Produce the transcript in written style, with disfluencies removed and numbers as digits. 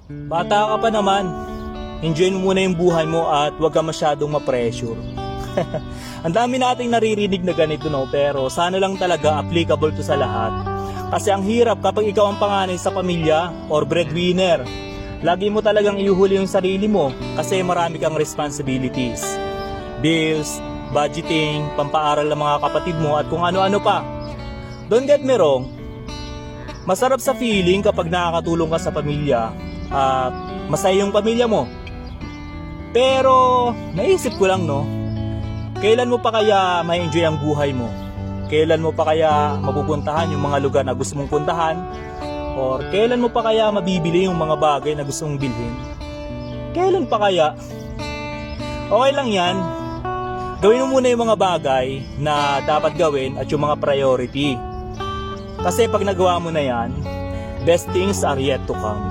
Bata ka pa naman. Enjoy mo muna yung buhay mo at huwag ka masyadong ma-pressure. Ang dami nating naririnig na ganito, no? Pero sana lang talaga applicable to sa lahat. Kasi ang hirap kapag ikaw ang panganay sa pamilya or breadwinner. Lagi mo talagang iuhuli yung sarili mo kasi marami kang responsibilities. Bills, budgeting, pampaaral ng mga kapatid mo at kung ano-ano pa. Don't get me wrong, masarap sa feeling kapag nakakatulong ka sa pamilya at masaya yung pamilya mo. Pero naisip ko lang, no, kailan mo pa kaya ma-enjoy ang buhay mo? Kailan mo pa kaya mapupuntahan yung mga lugar na gusto mong puntahan? Or kailan mo pa kaya mabibili yung mga bagay na gusto mong bilhin? Kailan pa kaya? Okay lang yan. Gawin mo muna yung mga bagay na dapat gawin at yung mga priority. Kasi pag nagawa mo na yan, best things are yet to come.